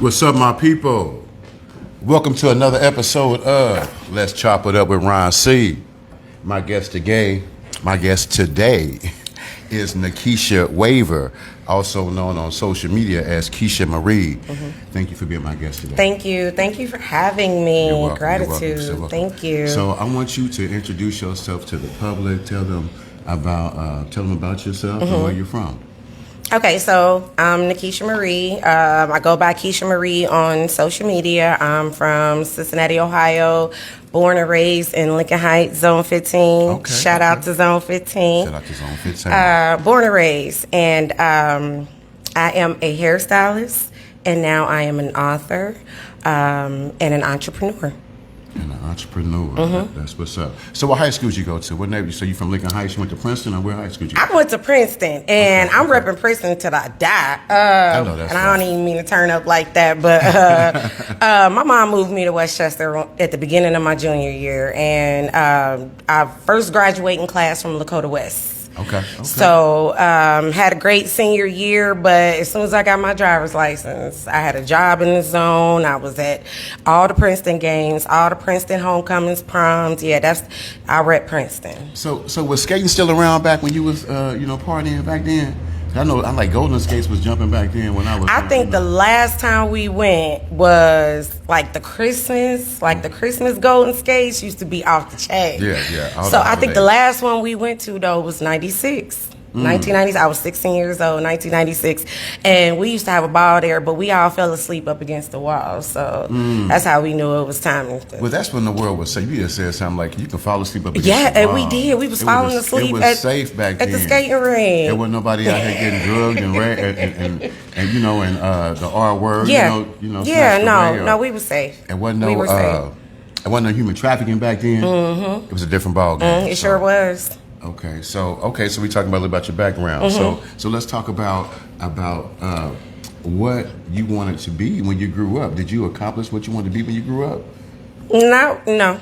What's up, my people? Welcome to another episode of Let's Chop It Up with Ron C. My guest today is Kisha Waver, also known on social media as Kisha Marie. Thank you for being my guest today. Thank you. Thank you for having me. You're welcome. Gratitude. You're welcome. Thank you. So I want you to introduce yourself to the public. Tell them about yourself and where you're from. Okay, so I'm Kisha Marie. I go by Kisha Marie on social media. I'm from Cincinnati, Ohio, born and raised in Lincoln Heights, Zone 15. Okay, Shout out to Zone 15. Shout out to Zone 15. Born and raised. And I am a hairstylist, and now I am an author and an entrepreneur. And an entrepreneur. That's what's up. So what high schools you go to? What neighborhood? So you from Lincoln Heights? You went to Princeton, or where high school you go? I went to Princeton, and I'm repping Princeton till I die. I know that's and I don't even mean to turn up like that, but my mom moved me to Westchester at the beginning of my junior year, and I first graduating class from Lakota West. Okay. So had a great senior year, but as soon as I got my driver's license, I had a job in the zone. I was at all the Princeton games, all the Princeton homecomings, proms. Yeah, I rep Princeton. So was skating still around back when you was partying back then? I know I like Golden Skates was jumping back then when I was. I think the last time we went was like the Christmas Golden Skates used to be off the chain. Yeah. So I think the last one we went to though was 96. 1990s. I was 16 years old, 1996, and we used to have a ball there, but we all fell asleep up against the wall. So that's how we knew it was time. Well, that's when the world was safe. You just said something like you can fall asleep up against the wall. Yeah, and we did. We was falling asleep. It was safe back then at the skating rink. There wasn't nobody out here getting drugged and the R word. Yeah, no, we were safe. It wasn't no human trafficking back then. It was a different ball game. It sure was. Okay, so we talking about your background. So let's talk about what you wanted to be when you grew up. Did you accomplish what you wanted to be when you grew up? No. Okay.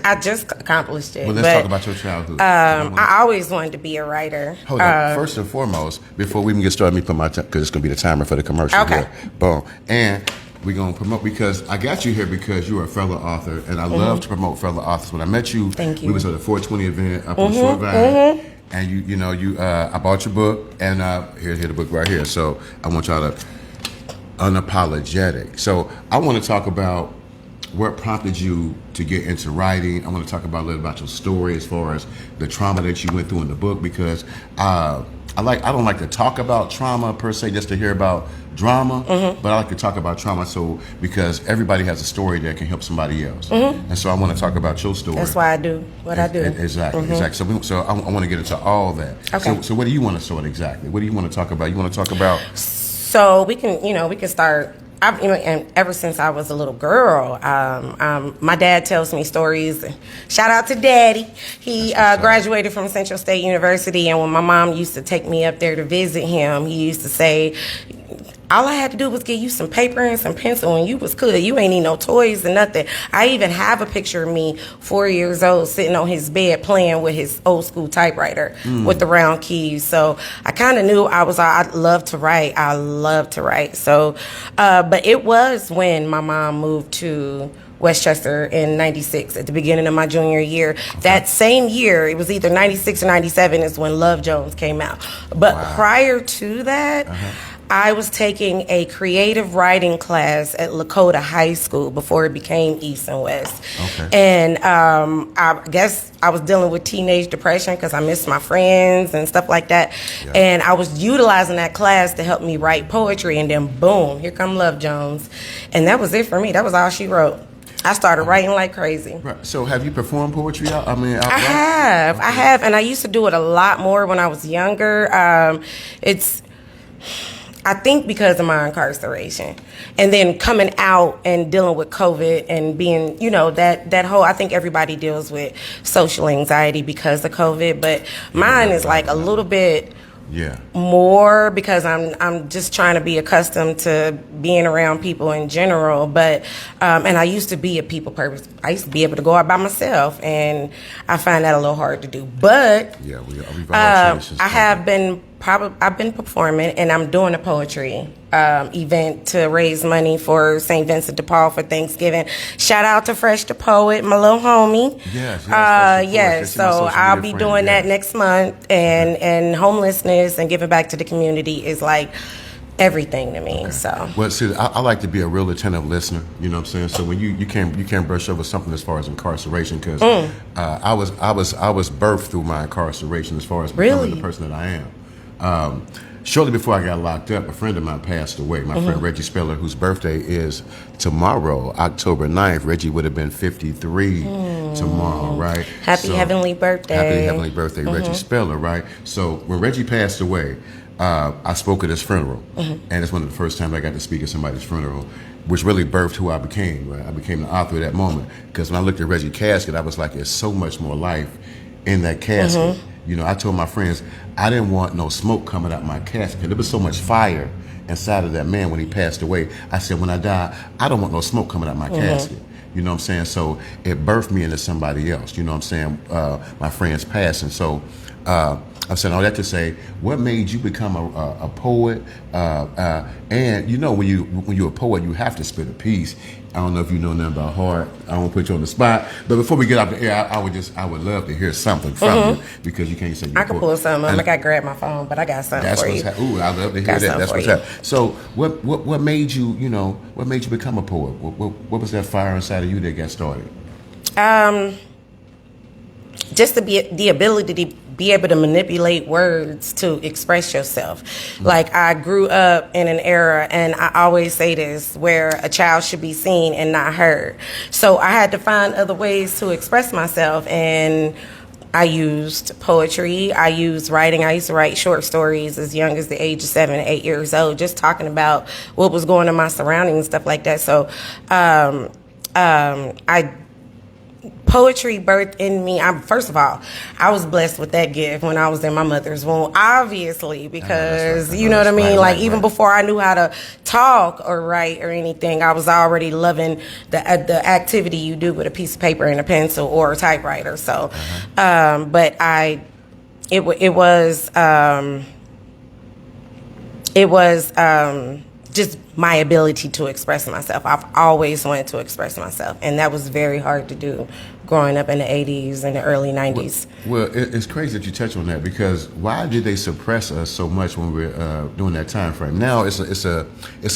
I just accomplished it. Well, let's talk about your childhood. I always wanted to be a writer. Hold on. First and foremost, before we even get started, let me put because it's gonna be the timer for the commercial. Okay. Here. Boom. And we're going to promote, because I got you here because you're a fellow author, and I love to promote fellow authors. When I met you, Thank you. We was at a 420 event up on Short Vine, and I bought your book, and here's the book right here. So I want y'all to Unapologetic. So I want to talk about what prompted you to get into writing. I want to talk about a little about your story as far as the trauma that you went through in the book, because I don't like to talk about trauma per se just to hear about drama, but I like to talk about trauma because everybody has a story that can help somebody else. And so I want to talk about your story. That's why I do what I do. Exactly. So I want to get into all that. Okay. So what do you want to sort exactly? What do you want to talk about? You want to talk about? So we can start. And ever since I was a little girl, my dad tells me stories. Shout out to Daddy. He graduated from Central State University, and when my mom used to take me up there to visit him, he used to say, all I had to do was give you some paper and some pencil, and you was good. You ain't need no toys or nothing. I even have a picture of me, 4 years old, sitting on his bed playing with his old school typewriter with the round keys. So I kind of knew I love to write. I love to write. So, but it was when my mom moved to Westchester in 96 at the beginning of my junior year. Okay. That same year, it was either 96 or 97 is when Love Jones came out. But prior to that, I was taking a creative writing class at Lakota High School before it became East and West. Okay. And I guess I was dealing with teenage depression because I missed my friends and stuff like that. Yeah. And I was utilizing that class to help me write poetry. And then boom, here come Love Jones. And that was it for me. That was all she wrote. I started writing like crazy. Right. So have you performed poetry out? I have. And I used to do it a lot more when I was younger. I think because of my incarceration and then coming out and dealing with COVID and being, that whole, I think everybody deals with social anxiety because of COVID, but mine is like a little bit more because I'm just trying to be accustomed to being around people in general. But and I used to be a people person. I used to be able to go out by myself, and I find that a little hard to do. But I have been I've been performing, and I'm doing a poetry event to raise money for St. Vincent de Paul for Thanksgiving. Shout out to Fresh the Poet, my little homie. Yes. So I'll be doing that next month, and homelessness and giving back to the community is like everything to me. Okay. So well, see, I like to be a real attentive listener. You know what I'm saying? So when you can't brush over something as far as incarceration, because I was birthed through my incarceration as far as becoming the person that I am. Shortly before I got locked up, a friend of mine passed away. My friend Reggie Speller, whose birthday is tomorrow, October 9th. Reggie would have been 53 tomorrow, right? Happy heavenly birthday. Happy heavenly birthday, Reggie Speller, right? So when Reggie passed away, I spoke at his funeral, and it's one of the first times I got to speak at somebody's funeral, which really birthed who I became. Right? I became the author at that moment, because when I looked at Reggie's casket, I was like, there's so much more life in that casket. You know, I told my friends, I didn't want no smoke coming out my casket. There was so much fire inside of that man when he passed away. I said, when I die, I don't want no smoke coming out my casket. You know what I'm saying? So it birthed me into somebody else. You know what I'm saying? My friend's passing. So I'm saying all that to say, what made you become a poet? And you know, when you're a poet, you have to spit a piece. I don't know if you know nothing about heart. I don't want to put you on the spot. But before we get out the air, I would love to hear something from you, because you can't say you're I can pull something. I gotta grab my phone, but I got something for you. Ooh, I love to hear that. That's what's happening. So what made you, what made you become a poet? What was that fire inside of you that got started? Just the ability to be able to manipulate words to express yourself. Like, I grew up in an era, and I always say this, where a child should be seen and not heard. So I had to find other ways to express myself, and I used poetry, I used writing. I used to write short stories as young as the age of 7 or 8 years old, just talking about what was going on in my surroundings and stuff like that. So poetry birthed in me. First of all, I was blessed with that gift when I was in my mother's womb, obviously, because you know what I mean? Like, even before I knew how to talk or write or anything, I was already loving the activity you do with a piece of paper and a pencil or a typewriter. So, but it was just my ability to express myself. I've always wanted to express myself, and that was very hard to do growing up in the 80s and the early 90s. Well, it's crazy that you touch on that, because why did they suppress us so much when we're doing that time frame? Now it's a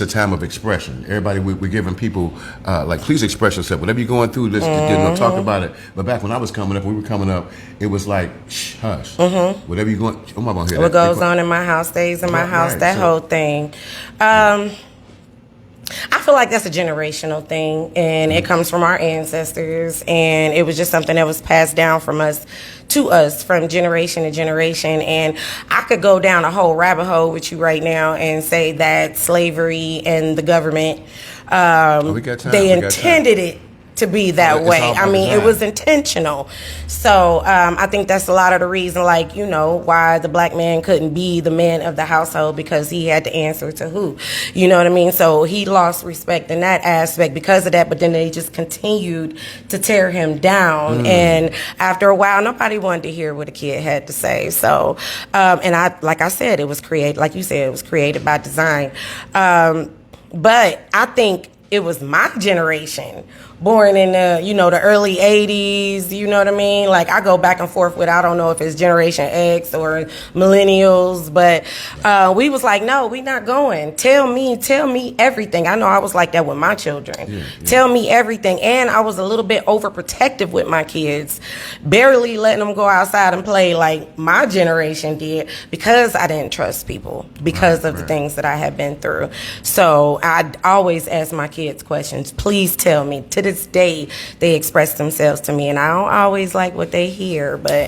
time of expression. Everybody, we're giving people like, please express yourself. Whatever you're going through, let's talk about it. But back when I was coming up, when we were coming up, it was like, shh, hush. Whatever you're going, I'm not gonna hear what goes on in my house stays in my house. That whole thing. I feel like that's a generational thing, and it comes from our ancestors, and it was just something that was passed down from us to us from generation to generation. And I could go down a whole rabbit hole with you right now and say that slavery and the government, they intended it to be that way. I mean, it was intentional. So I think that's a lot of the reason, like, why the black man couldn't be the man of the household, because he had to answer to who? You know what I mean? So he lost respect in that aspect because of that, but then they just continued to tear him down. And after a while, nobody wanted to hear what a kid had to say. So, and like I said, it was created, like you said, it was created by design. But I think it was my generation, born in the early 80s, you know what I mean? Like, I go back and forth with, I don't know if it's Generation X or millennials, but we was like, no, we not going. Tell me everything. I know I was like that with my children. Yeah. Tell me everything. And I was a little bit overprotective with my kids, barely letting them go outside and play like my generation did, because I didn't trust people because of the things that I had been through. So I'd always ask my kids questions. Please tell me. To this day, they express themselves to me, and I don't always like what they hear, but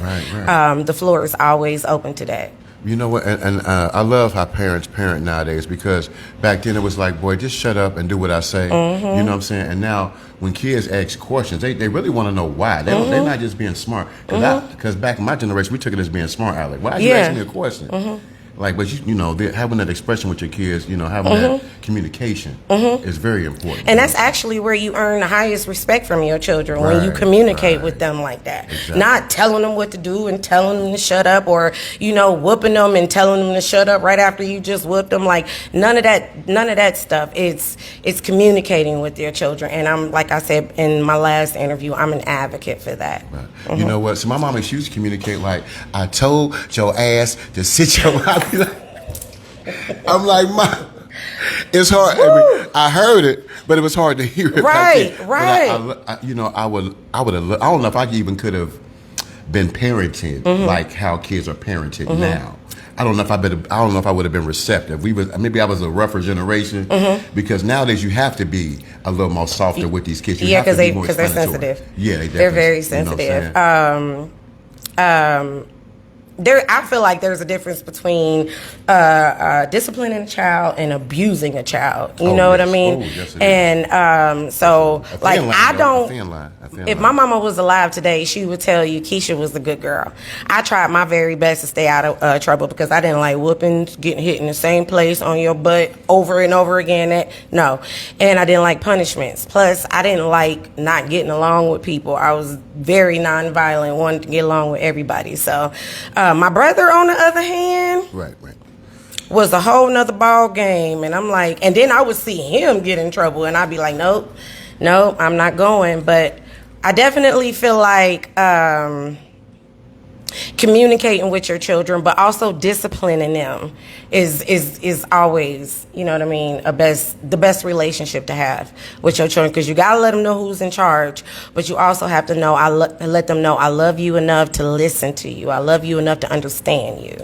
the floor is always open to that. You know what? And I love how parents parent nowadays, because back then it was like, boy, just shut up and do what I say. You know what I'm saying? And now when kids ask questions, they really want to know why. They're not just being smart. Because back in my generation, we took it as being smart, Alec. Why are you asking me a question? Like, but having that expression with your kids, having that communication is very important. And that's actually where you earn the highest respect from your children, when you communicate with them like that. Exactly. Not telling them what to do and telling them to shut up, or whooping them and telling them to shut up right after you just whooped them. Like none of that stuff. It's communicating with your children, and I'm, like I said in my last interview, I'm an advocate for that. Right. You know what? So my mama, she used to communicate like, I told your ass to sit your mouth. I'm like, Mom, it's hard. I heard it, but it was hard to hear it. Right. I would have. I don't know if I even could have been parented like how kids are parented now. I don't know if I would have been receptive. Maybe I was a rougher generation, because nowadays you have to be a little more softer with these kids. Because they're sensitive. Yeah, they're very sensitive. I feel like there's a difference between disciplining a child and abusing a child. You know what I mean? Yes, and so, like, I don't. If my mama was alive today, she would tell you Kisha was a good girl. I tried my very best to stay out of trouble, because I didn't like whoopings, getting hit in the same place on your butt over and over again. No. And I didn't like punishments. Plus, I didn't like not getting along with people. I was very nonviolent, wanted to get along with everybody. So, my brother, on the other hand, right, was a whole nother ball game. And I'm like, and then I would see him get in trouble, and I'd be like, nope, I'm not going. But I definitely feel like communicating with your children, but also disciplining them is always, you know what I mean, the best relationship to have with your children, because you gotta let them know who's in charge, but you also have to know let them know I love you enough to listen to you. I love you enough to understand you.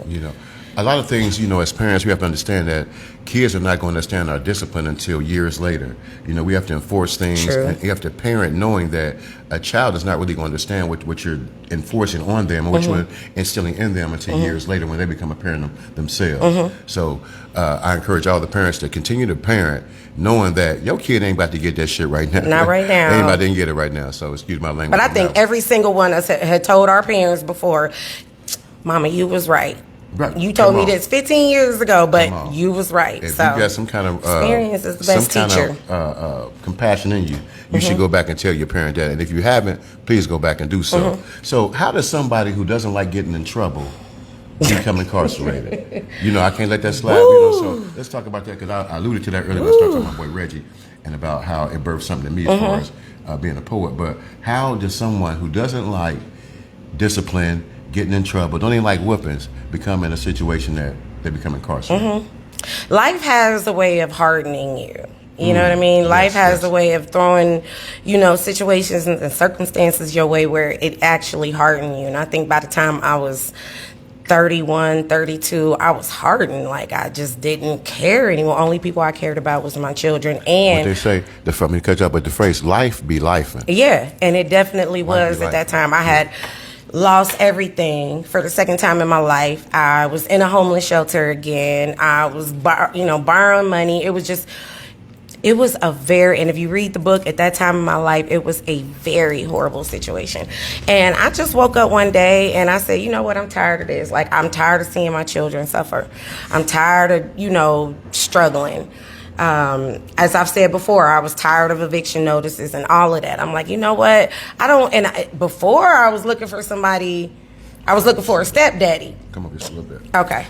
A lot of things, as parents, we have to understand that kids are not going to understand our discipline until years later. We have to enforce things. True. And you have to parent knowing that a child is not really going to understand what you're enforcing on them, or what you're instilling in them until years later, when they become a parent themselves. So I encourage all the parents to continue to parent, knowing that your kid ain't about to get that shit right now. Not right now. They ain't about to get it right now. So excuse my language. But I think every single one of us had told our parents before, Mama, you was right. Right. You told me this 15 years ago, but you was right. If so you got some kind of experience is the best teacher. Compassion in you, you should go back and tell your parent that. And if you haven't, please go back and do so. So how does somebody who doesn't like getting in trouble become incarcerated? I can't let that slide. So let's talk about that, because I alluded to that earlier when I started talking about my boy Reggie, and about how it birthed something to me as far as being a poet. But how does someone who doesn't like discipline, getting in trouble, don't even like whoopings, become in a situation that they become incarcerated? Life has a way of hardening you. You know what I mean? Life has a way of throwing, situations and circumstances your way where it actually hardened you. And I think by the time I was 31, 32, I was hardened. Like, I just didn't care anymore. Only people I cared about was my children. And what they say, let me cut you up, but the phrase "life be lifing." Yeah, and it definitely was at that time. I had lost everything for the second time in my life. I was in a homeless shelter again. I was, borrowing money. It was and if you read the book, at that time in my life, it was a very horrible situation. And I just woke up one day and I said, you know what, I'm tired of this. Like, I'm tired of seeing my children suffer. I'm tired of, struggling. As I've said before, I was tired of eviction notices and all of that. I'm like, you know what? Before I was looking for somebody, I was looking for a stepdaddy. Come up just a little bit. Okay.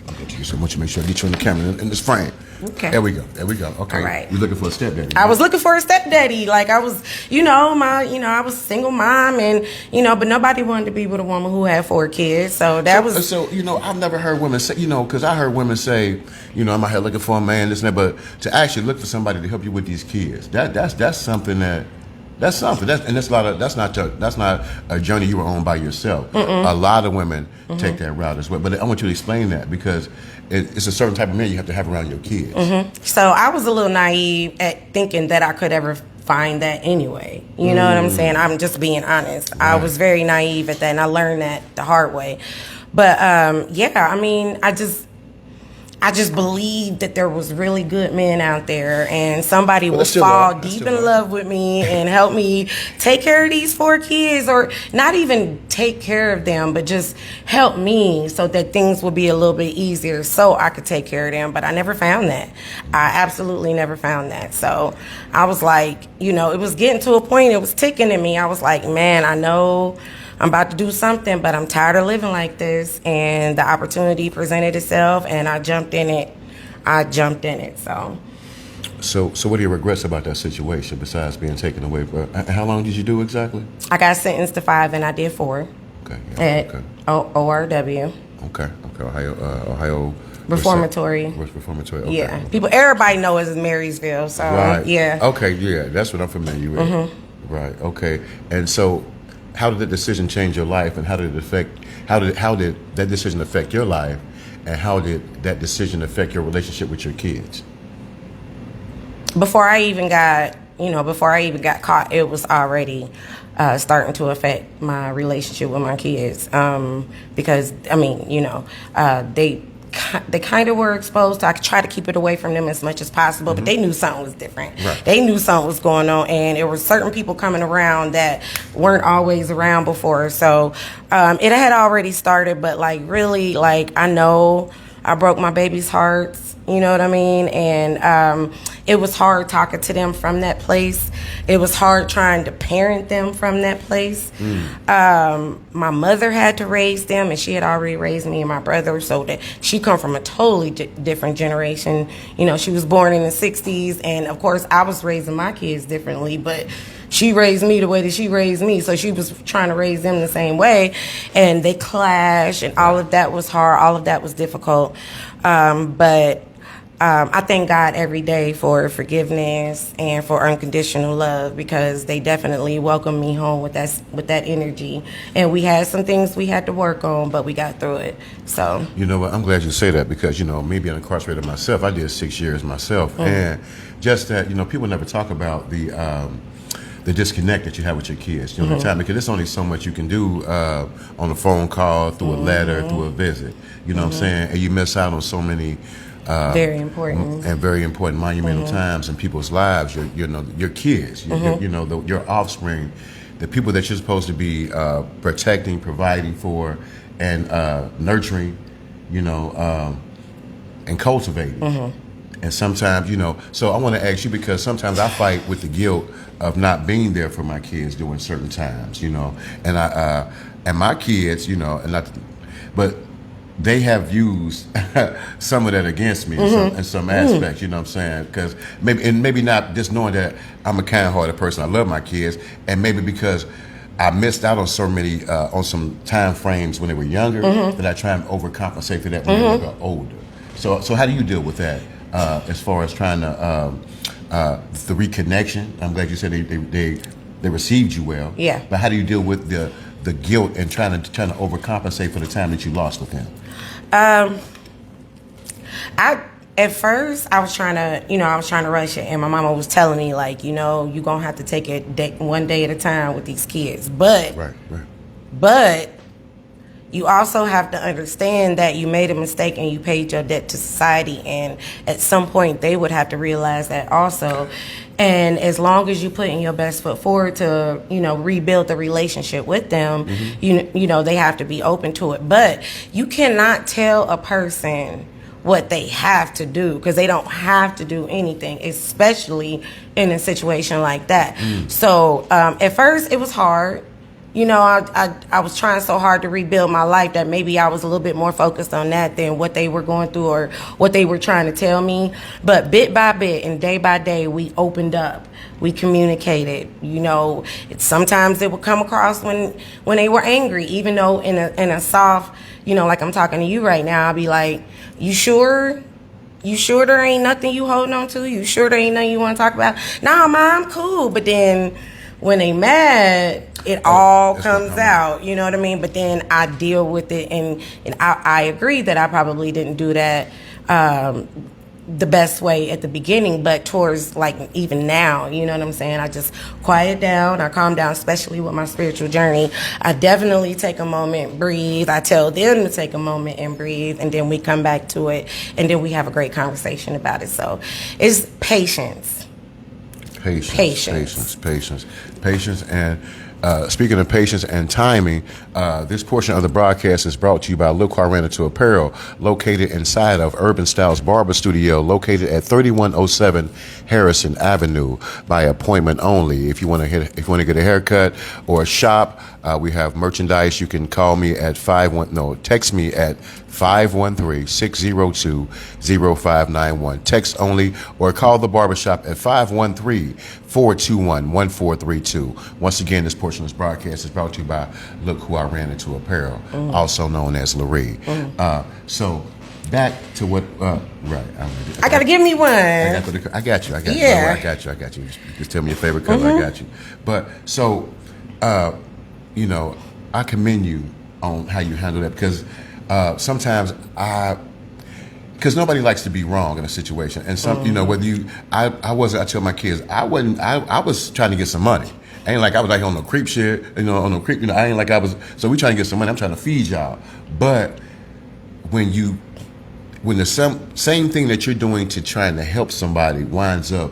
I'll get to you so much to make sure I get you on the camera in this frame. Okay. There we go. Okay. All right. You're looking for a stepdaddy. I was looking for a stepdaddy. Like, I was, I was a single mom, and, but nobody wanted to be with a woman who had 4 kids. So that was. So, I've never heard women say, because I heard women say, I'm out here looking for a man, this and that, but to actually look for somebody to help you with these kids, that's something that. That's something. That's not a journey you were on by yourself. A lot of women take that route as well. But I want you to explain that, because it's a certain type of man you have to have around your kids. So I was a little naive at thinking that I could ever find that anyway. You know what I'm saying? I'm just being honest. Right. I was very naive at that, and I learned that the hard way. But I just believed that there was really good men out there, and somebody Well, would there still fall are. There deep still in are. love with me and help me take care of these 4 kids, or not even take care of them, but just help me so that things would be a little bit easier so I could take care of them. But I never found that. I absolutely never found that. So I was like, you know, it was getting to a point, it was ticking in me. I was like, man, I know I'm about to do something, but I'm tired of living like this. And the opportunity presented itself, and I jumped in it. So what are your regrets about that situation besides being taken away? How long did you do exactly? I got sentenced to 5, and I did 4 Okay. at Okay. ORW. Okay. Ohio Reformatory. Reformatory. Okay. Yeah, everybody know it as Marysville. So Right. yeah. Okay. Yeah, that's what I'm familiar with. Mm-hmm. Right. Okay. And so, how did that decision change your life, and how did that decision affect your life, and how did that decision affect your relationship with your kids? Before I even got caught, it was already starting to affect my relationship with my kids. Because I mean, they kind of were exposed to. I tried to keep it away from them as much as possible, but they knew something was different. Right. They knew something was going on, and there were certain people coming around that weren't always around before. So it had already started, but really, I know I broke my baby's hearts. You know what I mean? And it was hard talking to them from that place. It was hard trying to parent them from that place. My mother had to raise them, and she had already raised me and my brother, so that she come from a totally different generation. You know, she was born in the 60s, and of course I was raising my kids differently, but she raised me the way that she raised me, so she was trying to raise them the same way, and they clashed, and all of that was hard, all of that was difficult. But I thank God every day for forgiveness and for unconditional love, because they definitely welcomed me home with that energy. And we had some things we had to work on, but we got through it. So You know what? I'm glad you say that, because me being incarcerated myself, I did 6 years myself, and just that people never talk about the disconnect that you have with your kids during the time, because there's only so much you can do on a phone call, through a letter, through a visit. You know what I'm saying? And you miss out on so many very important and very important monumental times in people's lives. Your kids, your offspring, the people that you're supposed to be protecting, providing for, and nurturing, and cultivating. And sometimes, so I want to ask you, because sometimes I fight with the guilt of not being there for my kids during certain times, and and my kids, but they have used some of that against me in some aspects, you know what I'm saying? Because maybe not just knowing that I'm a kind-hearted person, I love my kids, and maybe because I missed out on so many, on some time frames when they were younger, that I try and overcompensate for that when they got older. So how do you deal with that as far as trying to the reconnection? I'm glad you said they received you well. Yeah. But how do you deal with the guilt and trying to overcompensate for the time that you lost with them? At first I was trying to rush it, and my mama was telling me you're gonna have to take it one day at a time with these kids. But Right. But you also have to understand that you made a mistake and you paid your debt to society, and at some point they would have to realize that also. And as long as you put in your best foot forward to, rebuild the relationship with them, they have to be open to it. But you cannot tell a person what they have to do, because they don't have to do anything, especially in a situation like that. So at first it was hard. I was trying so hard to rebuild my life that maybe I was a little bit more focused on that than what they were going through or what they were trying to tell me. But bit by bit and day by day, we opened up. We communicated. Sometimes it would come across when they were angry, even though in a soft, like I'm talking to you right now, I'll be like, "You sure? You sure there ain't nothing you holding on to? You sure there ain't nothing you want to talk about?" "Nah, Ma, I'm cool." But then when they mad, it all comes out, you know what I mean? But then I deal with it, and I agree that I probably didn't do that the best way at the beginning, but towards like even now, you know what I'm saying? I just quiet down, I calm down, especially with my spiritual journey. I definitely take a moment, breathe. I tell them to take a moment and breathe, and then we come back to it, and then we have a great conversation about it. So it's patience. Patience. And speaking of patience and timing, this portion of the broadcast is brought to you by Look Who I Ran Into Apparel, located inside of Urban Styles Barber Studio, located at 3107 Harrison Avenue, by appointment only. If you want to get a haircut or a shop, we have merchandise. You can call me at text me at 513-602-0591. Text only, or call the barbershop at 513-421-1432. Once again, this portion of this broadcast is brought to you by Look Who I Ran Into Apparel, also known as Laree. So back to what, right. I got to give me one. I got you. Yeah. I got you. You just tell me your favorite color. I got you. But so, I commend you on how you handle that, because sometimes because nobody likes to be wrong in a situation, and some, whether I tell my kids, I was trying to get some money. I ain't like I was like on no creep shit, I ain't like I was. So we trying to get some money. I'm trying to feed y'all, but when the same thing that you're doing to trying to help somebody winds up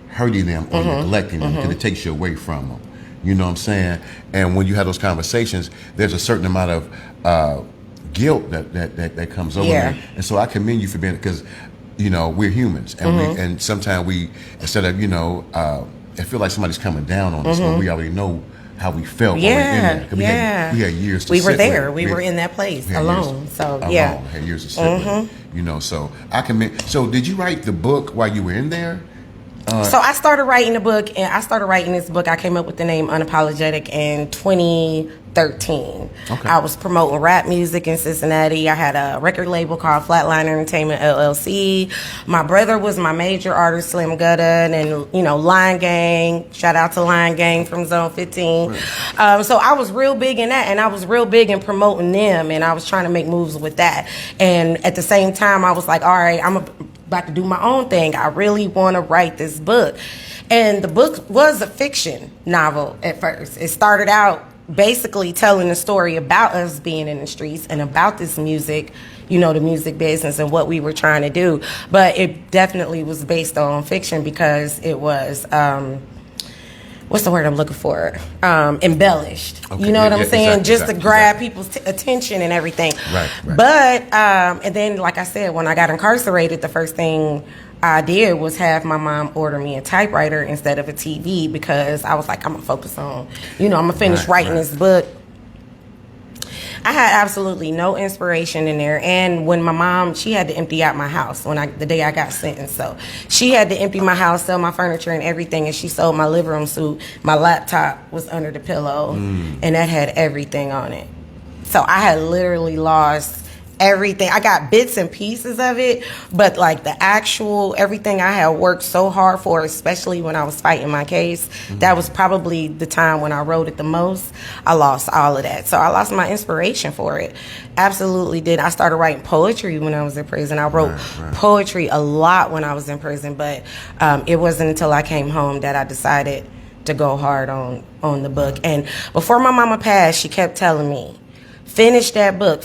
hurting them or neglecting them, because it takes you away from them. You know what I'm saying? And when you have those conversations, there's a certain amount of guilt that comes over me. And so I commend you for being, because we're humans, and and sometimes we, instead of I feel like somebody's coming down on us, but we already know how we felt when we were in there. We had years to we were sit there. with. We were in that place alone. We had years to sit with. So I commend. So did you write the book while you were in there? So I started writing the book, and I started writing this book. I came up with the name Unapologetic in 2013. Okay. I was promoting rap music in Cincinnati. I had a record label called Flatline Entertainment LLC. My brother was my major artist, Slim Gutta, and Lion Gang. Shout out to Lion Gang from Zone 15. So I was real big in that, and I was real big in promoting them, and I was trying to make moves with that. And at the same time, I was like, all right, I'm about to do my own thing. I really want to write this book. And the book was a fiction novel at first. It started out basically telling the story about us being in the streets and about this music, the music business and what we were trying to do. But it definitely was based on fiction, because it was what's the word I'm looking for? Embellished. Okay. You know what I'm saying? Just to grab people's attention and everything. Right. But, and then, like I said, when I got incarcerated, the first thing I did was have my mom order me a typewriter instead of a TV, because I was like, I'm going to focus on, I'm going to finish writing this book. I had absolutely no inspiration in there. And when my mom, she had to empty out my house the day I got sentenced. So she had to empty my house, sell my furniture and everything. And she sold my living room suit. My laptop was under the pillow, and that had everything on it. So I had literally lost everything. I got bits and pieces of it, but like the actual everything I had worked so hard for, especially when I was fighting my case, that was probably the time when I wrote it the most. I lost all of that. So I lost my inspiration for it. Absolutely did. I started writing poetry when I was in prison. I wrote poetry a lot when I was in prison, but it wasn't until I came home that I decided to go hard on the book. And before my mama passed, she kept telling me, finish that book.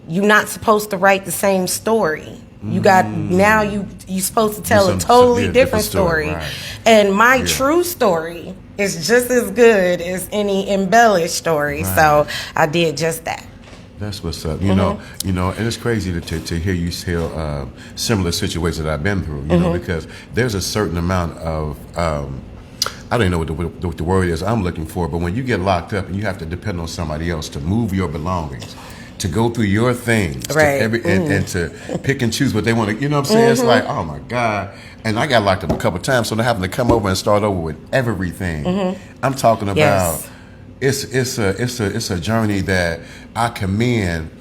You're not supposed to write the same story. You got, now you supposed to tell a totally different story. Right. And my true story is just as good as any embellished story. Right. So I did just that. That's what's up. You know, and it's crazy to hear you tell similar situations that I've been through, you know, because there's a certain amount of I don't know what the word is I'm looking for, but when you get locked up and you have to depend on somebody else to move your belongings, to go through your things, and to pick and choose what they want to, you know what I'm saying? It's like, oh my God. And I got locked up a couple of times, so they're having to come over and start over with everything. I'm talking about, it's a journey that I commend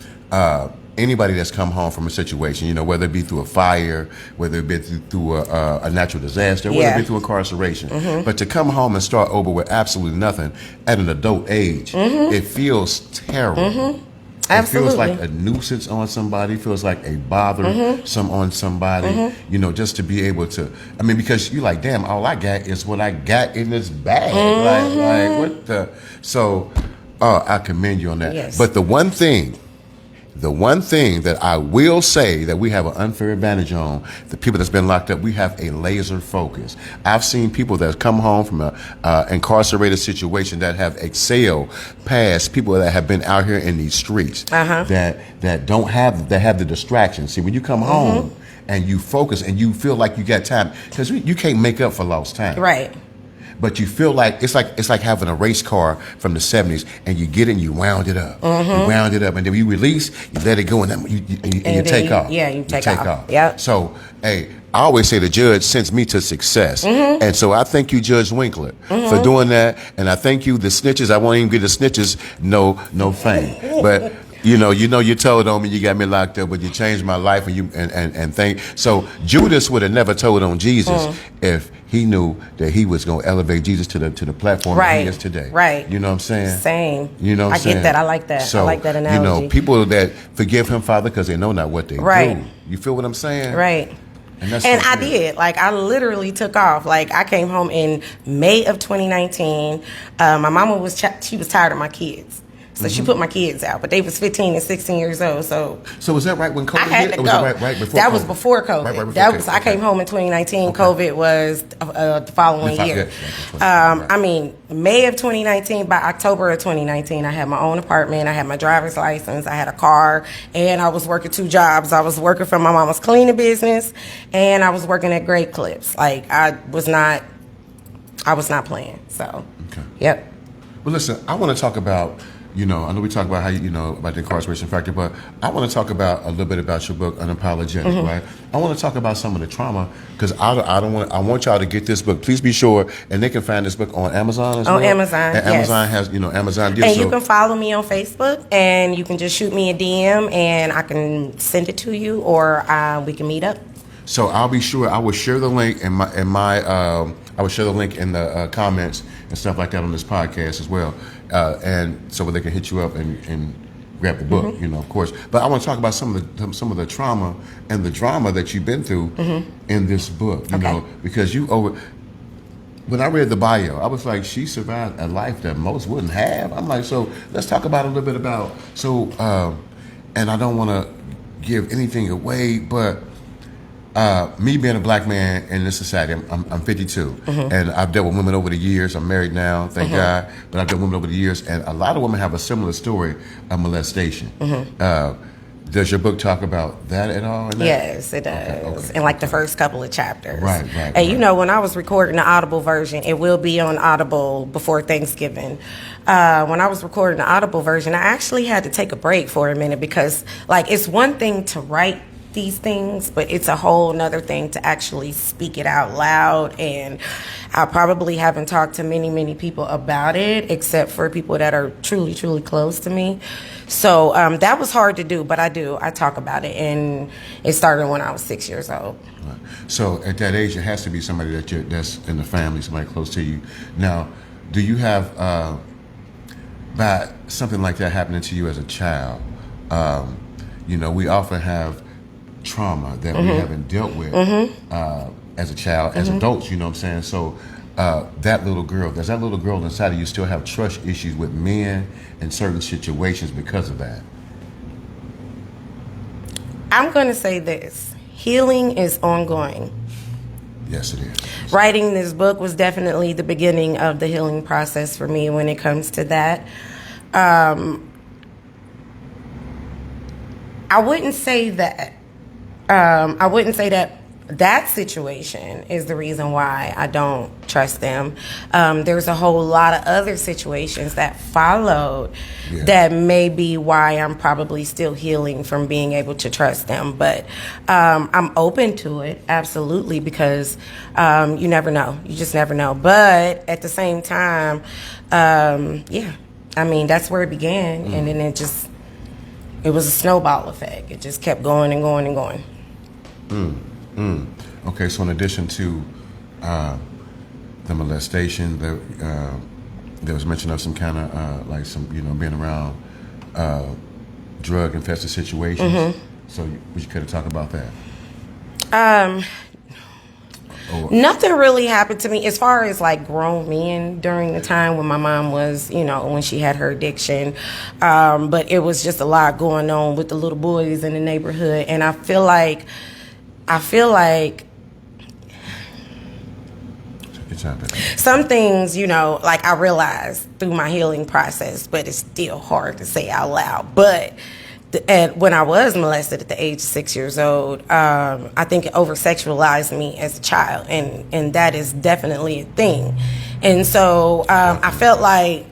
anybody that's come home from a situation, you know, whether it be through a fire, whether it be through a natural disaster, whether it be through incarceration. But to come home and start over with absolutely nothing at an adult age, it feels terrible. It feels Absolutely. like a nuisance on somebody, feels like a bother on somebody, you know, just to be able to, I mean, because you're like, damn, all I got is what I got in this bag. Like what the, so I commend you on that. Yes. But the one thing that I will say that we have an unfair advantage on, the people that's been locked up, we have a laser focus. I've seen people that come home from a incarcerated situation that have excelled past people that have been out here in these streets that don't have, that have the distractions. See, when you come home and you focus and you feel like you got time, because you can't make up for lost time. Right. But you feel like it's like having a race car from the 70s, and you get it and you wound it up. You wound it up, and then you release, you let it go, and then you take off. Yeah, you take off. Yep. So, hey, I always say the judge sends me to success. And so I thank you, Judge Winkler, for doing that. And I thank you, the snitches. I won't even give the snitches no fame. But you told on me, you got me locked up, but you changed my life, and thank. So Judas would have never told on Jesus if he knew that he was going to elevate Jesus to the platform that he is today. Right. You know what I'm saying? Same. You know what I'm saying? I get that. I like that. So, I like that analogy. People that forgive him, Father, because they know not what they do. You feel what I'm saying? Right. And I did. Like, I literally took off. Like, I came home in May of 2019. My mama was she was tired of my kids. So she put my kids out, but they was 15 and 16 years old. So was that right when COVID I had hit? to Or go. Was that right before that COVID? was before COVID. Right before COVID. I came home in 2019. Okay. COVID was the following year. I mean, May of 2019. By October of 2019, I had my own apartment. I had my driver's license. I had a car, and I was working 2 jobs. I was working for my mama's cleaning business, and I was working at Great Clips. Like, I was not playing. So, yep. Well, listen, I want to talk about. I know we talk about how about the incarceration factor, but I want to talk about a little bit about your book, Unapologetic, right? I want to talk about some of the trauma, because I want y'all to get this book. Please be sure, and they can find this book on Amazon as well. On Amazon, and Amazon has, Amazon gifts. And you can follow me on Facebook, and you can just shoot me a DM, and I can send it to you, or we can meet up. So I'll be sure. I will share the link I will share the link in the comments and stuff like that on this podcast as well, and so they can hit you up and grab the book, of course. But I want to talk about some of the trauma and the drama that you've been through in this book, because when I read the bio, I was like, she survived a life that most wouldn't have. I'm like, so let's talk about a little bit about and I don't want to give anything away, but. Me being a black man in this society, I'm 52, and I've dealt with women over the years. I'm married now, thank God, but I've dealt with women over the years, and a lot of women have a similar story of molestation. Does your book talk about that at all? Yes, it does. In like the first couple of chapters. Right. And when I was recording the Audible version, it will be on Audible before Thanksgiving. When I was recording the Audible version, I actually had to take a break for a minute, because like, it's one thing to write these things, but it's a whole nother thing to actually speak it out loud. And I probably haven't talked to many people about it, except for people that are truly close to me. So that was hard to do, but I talk about it, and it started when I was 6 years old. Right. So at that age, it has to be somebody that's in the family, somebody close to you. Now, do you have by something like that happening to you as a child? We often have trauma that we haven't dealt with as a child, as adults, you know what I'm saying? So does that little girl inside of you still have trust issues with men in certain situations because of that? I'm going to say this. Healing is ongoing. Yes, it is. Writing this book was definitely the beginning of the healing process for me when it comes to that. I wouldn't say that. I wouldn't say that situation is the reason why I don't trust them. There's a whole lot of other situations that followed that may be why I'm probably still healing from being able to trust them. But I'm open to it, absolutely, because you never know. You just never know. But at the same time, that's where it began. And then it was a snowball effect. It just kept going and going and going. Okay, so in addition to the molestation, there was mention of some kind of being around drug infested situations. So would you care to talk about that? Nothing really happened to me as far as like grown men during the time when my mom was, when she had her addiction. But it was just a lot going on with the little boys in the neighborhood. And I feel like some things, like I realized through my healing process, but it's still hard to say out loud. But and when I was molested at the age of 6 years old, I think it over-sexualized me as a child, and that is definitely a thing. And so I felt like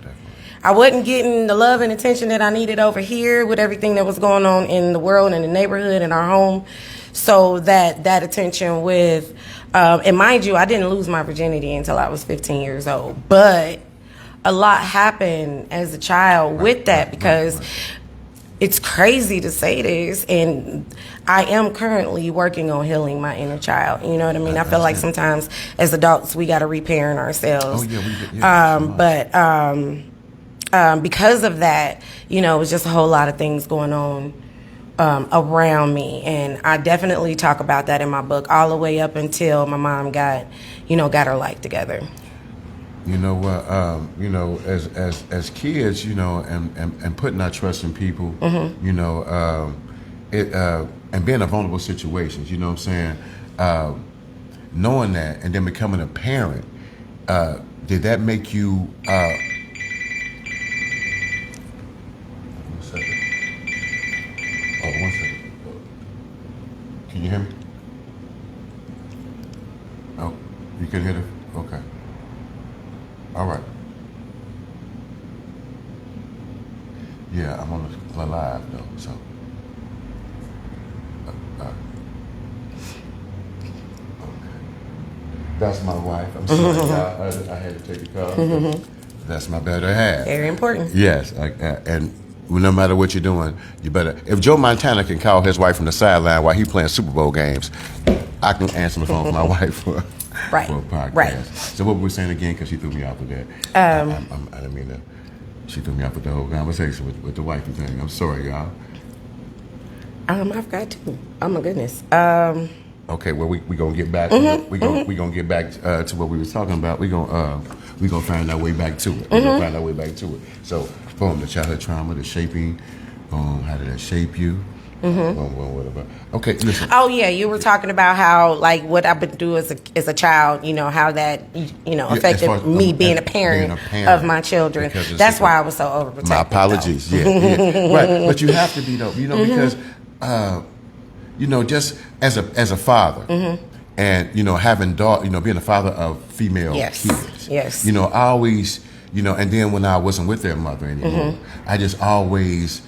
I wasn't getting the love and attention that I needed over here with everything that was going on in the world and the neighborhood and our home. So that attention with, and mind you, I didn't lose my virginity until I was 15 years old. But a lot happened as a child with that because it's crazy to say this, and I am currently working on healing my inner child. You know what I mean? I feel like sometimes as adults we got to reparent ourselves. Because of that, it was just a whole lot of things going on around me, and I definitely talk about that in my book, all the way up until my mom got her life together. You know what? As kids, and putting our trust in people, and being in vulnerable situations. You know what I'm saying? Knowing that, and then becoming a parent, did that make you? 1 second. Oh, 1 second. Can you hear me? Oh, you can hear it? Okay. All right. Yeah, I'm on the live though, so. Okay. That's my wife. I'm sorry, y'all. I had to take the call. That's my better half. Very important. Yes, and no matter what you're doing, you better. If Joe Montana can call his wife from the sideline while he playing Super Bowl games, I can answer the phone for my wife for a podcast. Right. So what were we saying again? Because she threw me off with that. I didn't mean to. She threw me off with the whole conversation with the wifey thing. I'm sorry, y'all. I forgot too. Oh my goodness. Okay, well we gonna get back. We gonna get back to what we was talking about. We gonna find our way back to it. We're gonna find our way back to it. So, boom, the childhood trauma, the shaping. How did that shape you? What about? Okay, listen. Oh yeah, you were talking about how like what I would do as a child. How that affected me being a parent of my children. That's why I was so overprotective. My apologies. Yeah. Right, but you have to be though. Because just as a father. And having daughter, being a father of female kids. Yes. I always, and then when I wasn't with their mother anymore, I just always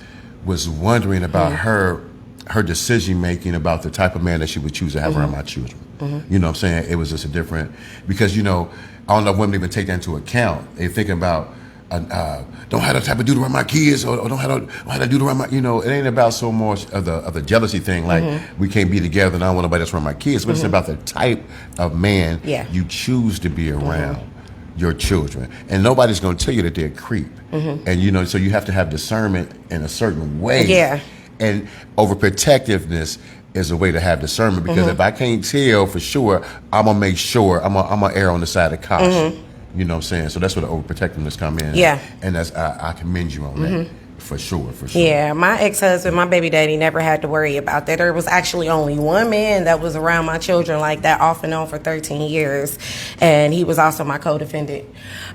was wondering about her decision making about the type of man that she would choose to have around my children. You know what I'm saying? It was just a different, because I don't know if women even take that into account. They thinking about don't have that type of dude around my kids, or don't have that dude around my. It ain't about so much of the jealousy thing. Like we can't be together, and I don't want nobody that's around my kids. But it's about the type of man you choose to be around your children, and nobody's going to tell you that they're a creep. And so you have to have discernment in a certain way. Yeah. And overprotectiveness is a way to have discernment, because if I can't tell for sure, I'm gonna make sure I'm gonna err on the side of caution. You know what I'm saying? So that's where the overprotectiveness come in. Yeah. And that's I commend you on that. For sure. Yeah, my ex-husband, my baby daddy, never had to worry about that. There was actually only one man that was around my children like that off and on for 13 years. And he was also my co-defendant.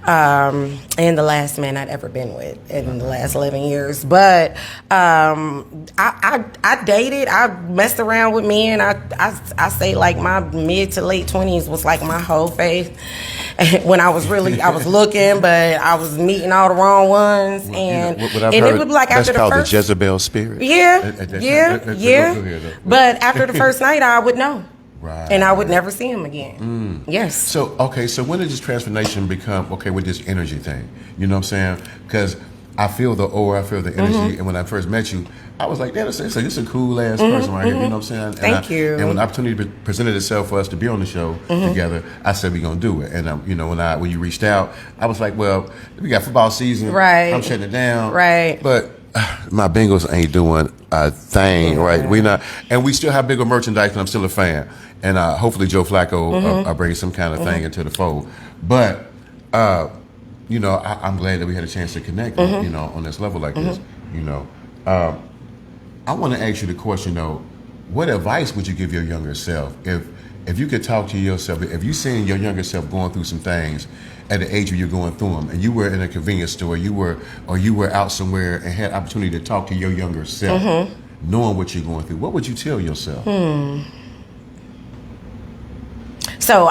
And the last man I'd ever been with in the last 11 years. But I dated, I messed around with men. I say like my mid to late 20s was like my whole phase. When I was looking, but I was meeting all the wrong ones. It would be like that's after called the first, the Jezebel spirit. Yeah. But after the first night, I would know. Right. And I would never see him again. Yes. So when did this transformation become, with this energy thing? You know what I'm saying? Because I feel the aura, I feel the energy. And when I first met you, I was like, this is a cool ass person right here. You know what I'm saying? Thank you. And when the opportunity presented itself for us to be on the show together, I said we're gonna do it. And when you reached out, I was like, well, we got football season. Right. I'm shutting it down. Right. But my Bengals ain't doing a thing, right? We not, and we still have bigger merchandise, and I'm still a fan. And hopefully Joe Flacco bring some kind of thing into the fold. But you know, I'm glad that we had a chance to connect, you know, on this level like this. You know, I want to ask you the question though: what advice would you give your younger self if you could talk to yourself? If you seen your younger self going through some things at the age where you're going through them, and you were in a convenience store, you were out somewhere and had opportunity to talk to your younger self, knowing what you're going through, what would you tell yourself? So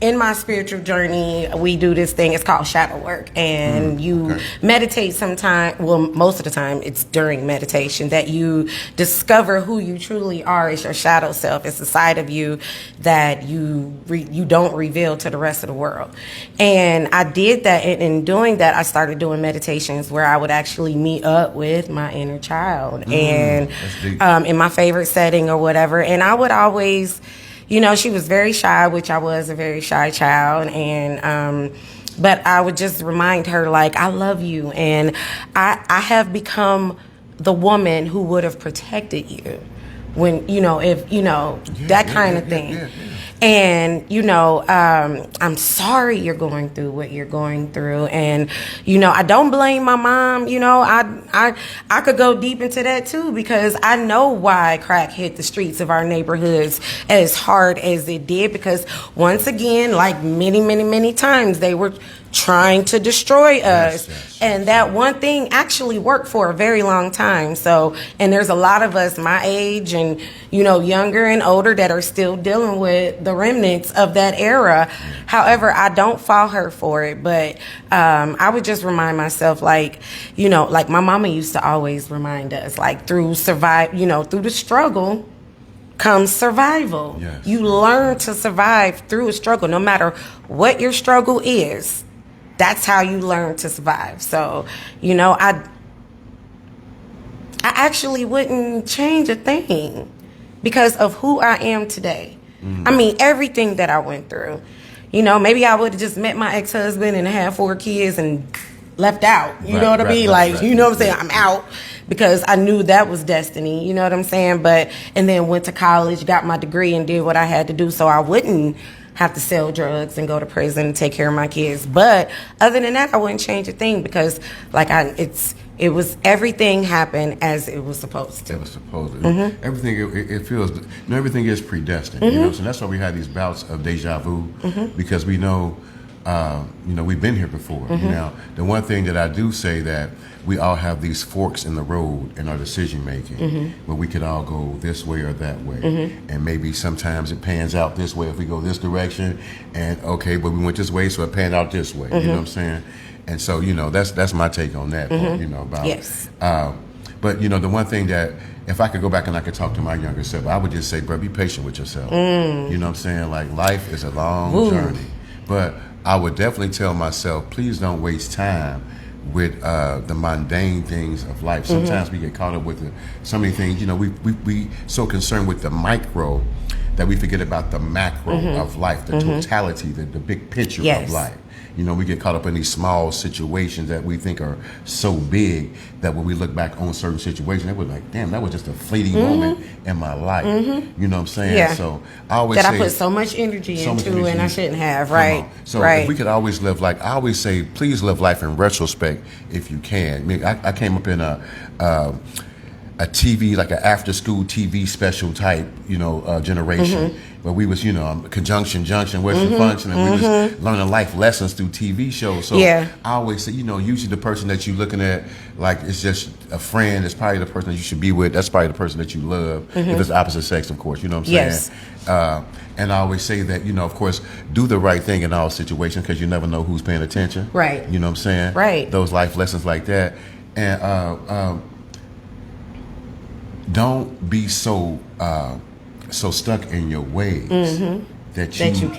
in my spiritual journey, we do this thing. It's called shadow work, and you meditate sometime. Well, most of the time, it's during meditation that you discover who you truly are. It's your shadow self. It's the side of you that you don't reveal to the rest of the world. And I did that, and in doing that, I started doing meditations where I would actually meet up with my inner child, and in my favorite setting or whatever. And I would always. You know, she was very shy, which I was a very shy child, and but I would just remind her, like, I love you, and I have become the woman who would have protected you when, you know, if, you know, that kind of thing. And, you know, I'm sorry you're going through what you're going through. And, you know, I don't blame my mom. You know, I could go deep into that too, because I know why crack hit the streets of our neighborhoods as hard as it did. Because once again, like many, many, many times, they were trying to destroy us. And that one thing actually worked for a very long time. So, and there's a lot of us my age and, you know, younger and older that are still dealing with the remnants of that era. However, I don't fault her for it, but I would just remind myself, like, you know, like my mama used to always remind us, like, through through the struggle comes survival. Yes. You learn to survive through a struggle, no matter what your struggle is. That's how you learn to survive. So, you know, I actually wouldn't change a thing because of who I am today. I mean, everything that I went through. You know, maybe I would have just met my ex-husband and had 4 kids and left out. You know what I mean? You know what I'm saying? I'm out because I knew that was destiny. You know what I'm saying? And then went to college, got my degree, and did what I had to do so I wouldn't have to sell drugs and go to prison and take care of my kids. But other than that, I wouldn't change a thing because, like, it was everything happened as it was supposed to. It was supposed to. Everything, it feels, you know, everything is predestined. You know, so that's why we have these bouts of deja vu, because we know, you know, we've been here before. You know, the one thing that I do say that we all have these forks in the road in our decision making, where we could all go this way or that way, and maybe sometimes it pans out this way if we go this direction, and okay, but we went this way, so it panned out this way. You know what I'm saying? And so, you know, that's my take on that part, you know, about but, you know, the one thing that, if I could go back and I could talk to my younger self, I would just say, bro, be patient with yourself. You know what I'm saying? Like, life is a long journey. But I would definitely tell myself, please don't waste time with the mundane things of life. Sometimes we get caught up with so many things. You know, we so concerned with the micro that we forget about the macro of life, the totality, the big picture of life. You know, we get caught up in these small situations that we think are so big that when we look back on certain situations, we're like, damn, that was just a fleeting moment in my life. You know what I'm saying? Yeah. So I always say, I put so much energy into and I shouldn't have, right? So if we could always live like, I always say, please live life in retrospect if you can. I mean, I came up in a TV, like an after-school TV special type, you know, generation, where we was, you know, conjunction, junction, Western function, and we was learning life lessons through TV shows. So I always say, you know, usually the person that you're looking at, like, it's just a friend, it's probably the person that you should be with, that's probably the person that you love, if it's opposite sex, of course, you know what I'm saying? And I always say that, you know, of course, do the right thing in all situations, because you never know who's paying attention. Right. You know what I'm saying? Right. Those life lessons like that. And don't be so stuck in your ways that you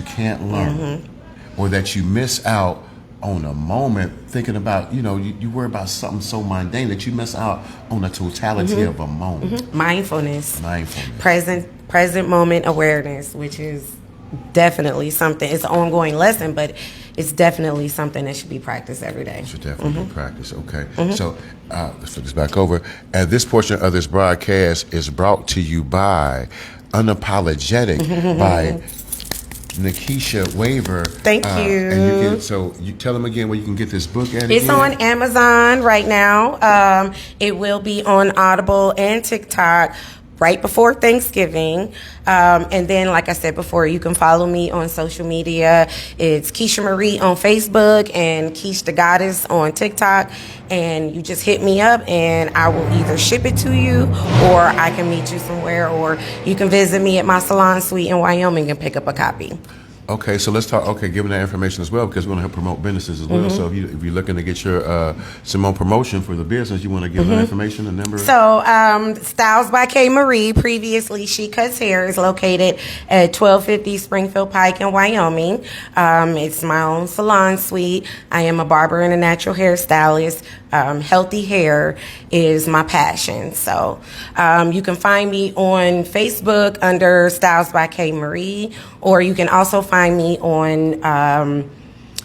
can't learn, or that you miss out on a moment thinking about, you know, you worry about something so mundane that you miss out on the totality of a moment. Mindfulness, present moment awareness, which is definitely something. It's an ongoing lesson, but it's definitely something that should be practiced every day. Should definitely be practiced. Okay. So let's flip this back over. And this portion of this broadcast is brought to you by Unapologetic by Nikisha Waver. Thank you. And you tell them again where you can get this book at. It's again. on Amazon right now. It will be on Audible and TikTok right before Thanksgiving. And then, like I said before, you can follow me on social media. It's Kisha Marie on Facebook and Kisha the Goddess on TikTok. And you just hit me up and I will either ship it to you or I can meet you somewhere, or you can visit me at my salon suite in Wyoming and pick up a copy. Okay, so let's talk. Okay, give them that information as well, because we want to help promote businesses as well. So if you're looking to get your some more promotion for the business, you want to give them that information, the number. So Styles by K Marie, previously She Cuts Hair, is located at 1250 Springfield Pike in Wyoming. It's my own salon suite. I am a barber and a natural hairstylist. Healthy hair is my passion. So you can find me on Facebook under Styles by K Marie, or you can also find me on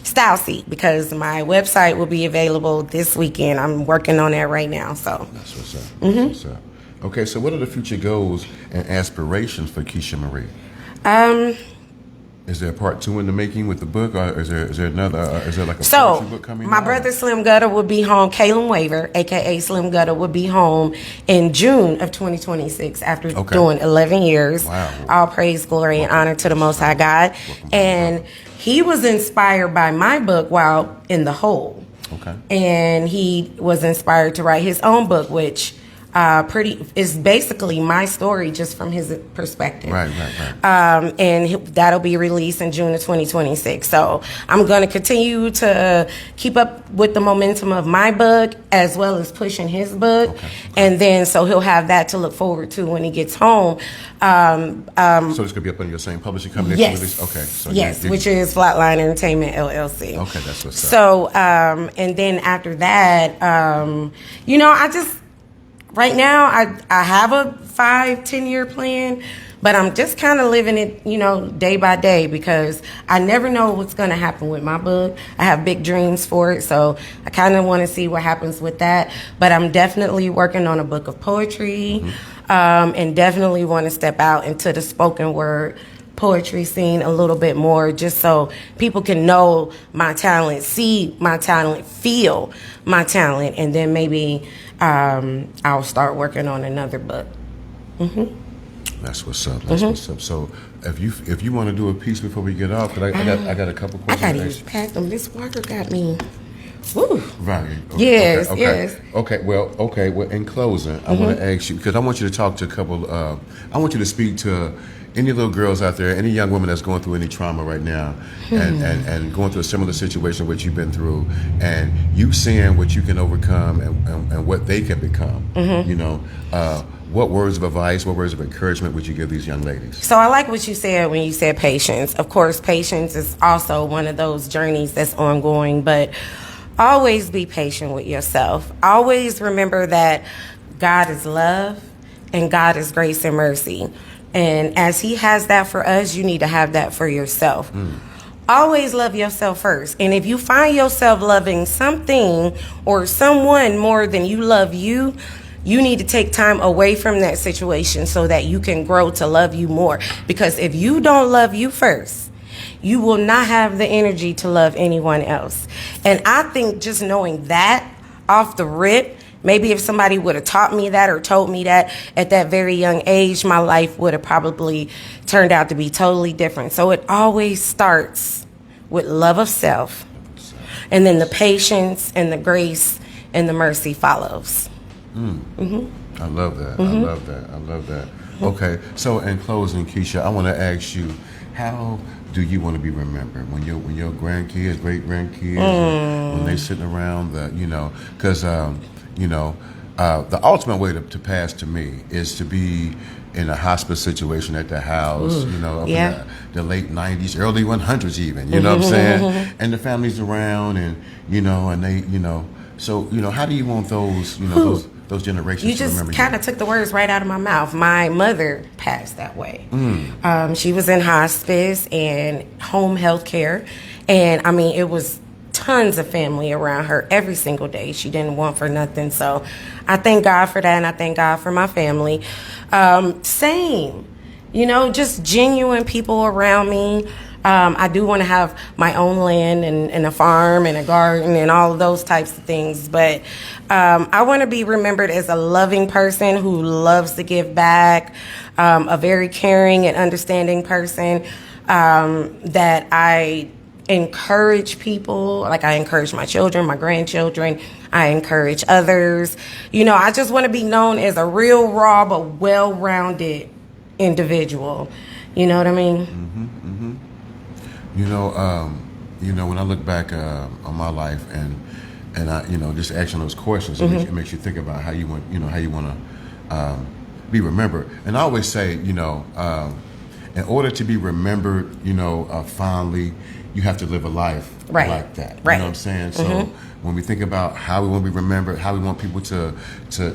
Style Seat, because my website will be available this weekend. I'm working on that right now. So That's what's up. That's what's up. Okay, so what are the future goals and aspirations for Kisha Marie? Is there a part 2 in the making with the book, or is there another? Is there like a poetry book coming out? My brother Slim Gutter will be home. Kalen Waver, aka Slim Gutter, will be home in June of 2026 after doing 11 years. Wow. All praise, glory, and honor to the Most High God. And he was inspired by my book while in the hole. Okay. And he was inspired to write his own book, which is basically my story just from his perspective. Right. And that'll be released in June of 2026. So I'm going to continue to keep up with the momentum of my book as well as pushing his book. Okay. And then so he'll have that to look forward to when he gets home. So it's going to be up under your same publishing company? Yes. Okay. So yes, which is Flatline Entertainment, LLC. Okay, that's what's up. So, and then after that, right now, I have a 5-10 year plan, but I'm just kind of living it, day by day, because I never know what's going to happen with my book. I have big dreams for it, so I kind of want to see what happens with that. But I'm definitely working on a book of poetry, and definitely want to step out into the spoken word poetry scene a little bit more, just so people can know my talent, see my talent, feel my talent, and then maybe I'll start working on another book. That's what's up. That's what's up. So if you want to do a piece before we get off, I got a couple questions. I gotta pack them. This water got me. Woo. Right. Yes. Okay. Yes. Okay. Well, in closing, I want to ask you, because I want you to talk to a couple. I want you to speak to any little girls out there, any young woman that's going through any trauma right now, and going through a similar situation which you've been through, and you seeing what you can overcome and what they can become. What words of advice, what words of encouragement would you give these young ladies? So I like what you said when you said patience. Of course, patience is also one of those journeys that's ongoing, but always be patient with yourself. Always remember that God is love and God is grace and mercy. And as he has that for us, you need to have that for yourself. Always love yourself first. And if you find yourself loving something or someone more than you love you, you need to take time away from that situation so that you can grow to love you more. Because if you don't love you first, you will not have the energy to love anyone else. And I think just knowing that off the rip, maybe if somebody would have taught me that or told me that at that very young age, my life would have probably turned out to be totally different. So it always starts with love of self, and then the patience and the grace and the mercy follows. I love that. I love that. Okay, so in closing, Kisha, I want to ask you, how do you want to be remembered when your grandkids, great grandkids, when they sitting around because the ultimate way to pass to me is to be in a hospice situation at the house, in the late 90s, early 100s even, you know what I'm saying? And the family's around and, and they, so, how do you want those, those generations You to just remember kind you? of took the words right out of my mouth. My mother passed that way. She was in hospice and home health care. And I mean, it was tons of family around her every single day. She didn't want for nothing. So I thank God for that. And I thank God for my family. Same, you know, just genuine people around me. I do want to have my own land and a farm and a garden and all of those types of things. But I want to be remembered as a loving person who loves to give back, a very caring and understanding person, that I encourage people. Like, I encourage my children, my grandchildren. I encourage others. You know, I just want to be known as a real, raw, but well-rounded individual. You know what I mean? You know, when I look back on my life and I, you know, just asking those questions, it makes you think about how you want, you know, how you want to be remembered. And I always say, you know, in order to be remembered, you know, fondly, you have to live a life like that. Right. You know what I'm saying? So when we think about how we want to be remembered, how we want people to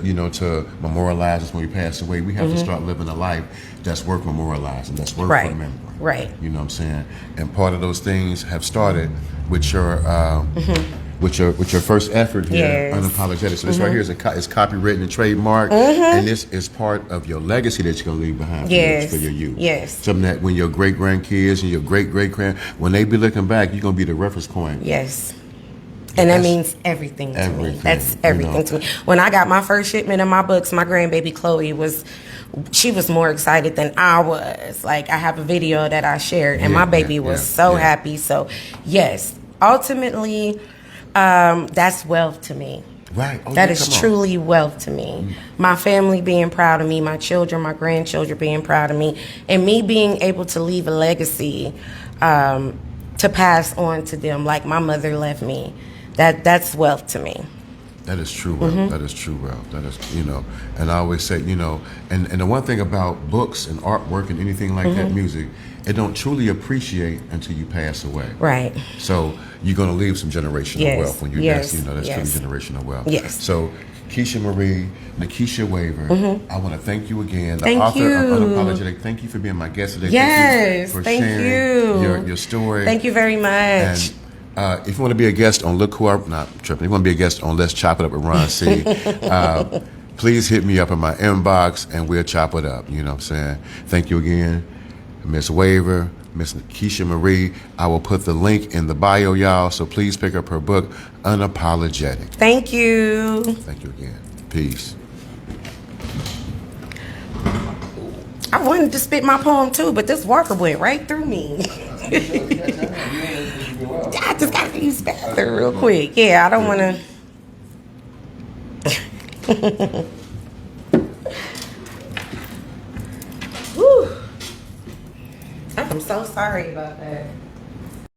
you know, to memorialize us when we pass away, we have to start living a life that's worth memorializing, that's worth remembering. Right. You know what I'm saying? And part of those things have started with your with your first effort here, Unapologetic. So this right here is is copywritten and trademarked, and this is part of your legacy that you're gonna leave behind for your youth. Yes. Something that when your great grandkids and your great grand, when they be looking back, you're gonna be the reference point. Yes. And that means everything to me. That's everything, you know. to me. When I got my first shipment of my books, my grandbaby Chloe she was more excited than I was. Like, I have a video that I shared, and my baby was so happy. So, yes, ultimately, that's wealth to me. Right. Oh, that is truly wealth to me. My family being proud of me, my children, my grandchildren being proud of me, and me being able to leave a legacy to pass on to them like my mother left me. That's wealth to me. That is true, wealth. That is true, wealth. That is, you know, and I always say, you know, and the one thing about books and artwork and anything like that, music, it don't truly appreciate until you pass away. Right. So you're going to leave some generational wealth when you're that's, you know, that's truly generational wealth. Yes. So Kisha Marie, Nikisha Waver, I want to thank you again. The Thank author you. of Unapologetic. Thank you for being my guest today. Yes. Thank you for sharing your story. Thank you very much. And if you want to be a guest on Look Who I'm Not Tripping, if you want to be a guest on Let's Chop It Up with Ron C, please hit me up in my inbox and we'll chop it up. You know what I'm saying? Thank you again, Miss Waver, Miss Kisha Marie. I will put the link in the bio, y'all, so please pick up her book, Unapologetic. Thank you. Thank you again. Peace. I wanted to spit my poem too, but this walker went right through me. I just got to use the bathroom real quick. Yeah, I don't want to. Whew. I'm so sorry about that.